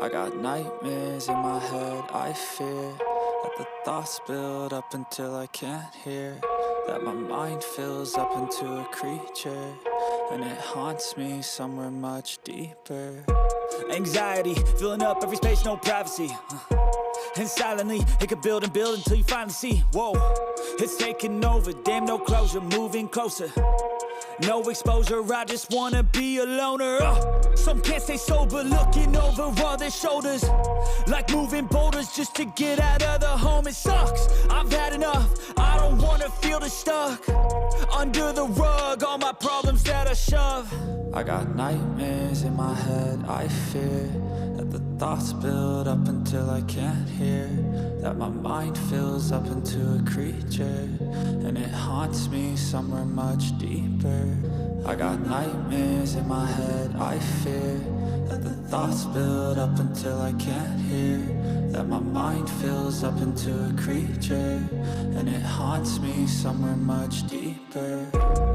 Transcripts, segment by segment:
I got nightmares in my head, I fear that the thoughts build up until I can't hear, that my mind fills up into a creature, and it haunts me somewhere much deeper. Anxiety, filling up every space, no privacy. And silently, it could build and build until you finally see, whoa, it's taking over, damn, no closure, moving closer. No exposure, I just wanna be a loner. Some can't stay sober, looking over all their shoulders, like moving boulders just to get out of the home. It sucks, I've had enough, I don't wanna feel the stuck under the rug, all my problems that I shove. I got nightmares in my head, I fear that the thoughts build up until I can't hear, that my mind fills up into a creature, and it haunts me somewhere much deeper. I got nightmares in my head, I fear that the thoughts build up until I can't hear, that my mind fills up into a creature, and it haunts me somewhere much deeper.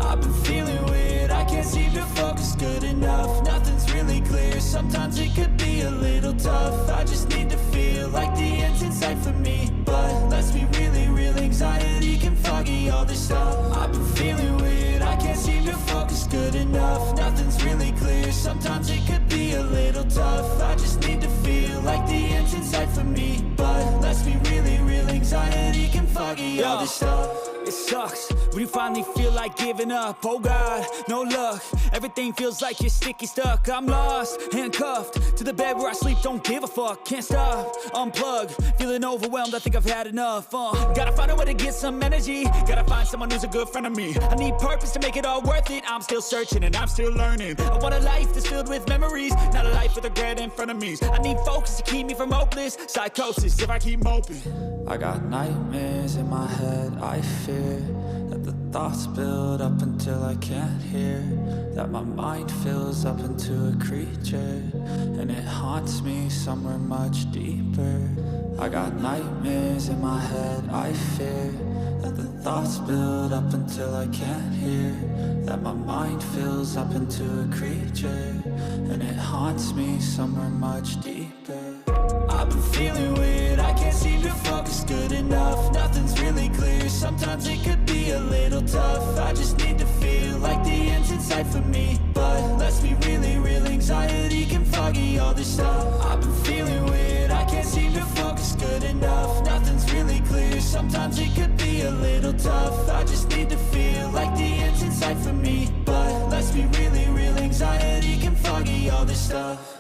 I've been feeling weird, I can't seem to focus good enough. Nothing's really clear, sometimes it could be a little tough. I just need to feel like the end's in sight for me, but let's be really real, anxiety can foggy all this stuff. I've been feeling weird, I can't seem to focus good enough. Nothing's really clear, sometimes it could be a little tough. I just need to feel like the end's in sight for me, but let's be really real, anxiety can foggy all this stuff. It sucks when you finally feel like giving up. Oh God, no luck, everything feels like you're sticky stuck. I'm lost, handcuffed to the bed where I sleep, don't give a fuck. Can't stop, unplug, feeling overwhelmed, I think I've had enough. Gotta find a way to get some energy, gotta find someone who's a good friend of me. I need purpose to make it all worth it, I'm still searching and I'm still learning. I want a life that's filled with memories, not a life with regret in front of me. I need focus to keep me from hopeless psychosis if I keep moping. I got nightmares in my head, I fear that the thoughts build up until I can't hear, that my mind fills up into a creature, and it haunts me somewhere much deeper. I got nightmares in my head, I fear that the thoughts build up until I can't hear, that my mind fills up into a creature, and it haunts me somewhere much deeper. I've been feeling weird, I can't seem to focus good enough. Nothing's really clear, sometimes it could be a little tough. I just need to feel like the end's in sight for me, but let's be really real, anxiety can foggy all this stuff. I've been feeling weird, I can't seem to focus good enough. Nothing's really clear, sometimes it could be a little tough. I just need to feel like the end's in sight for me, but let's be really real, anxiety can foggy all this stuff.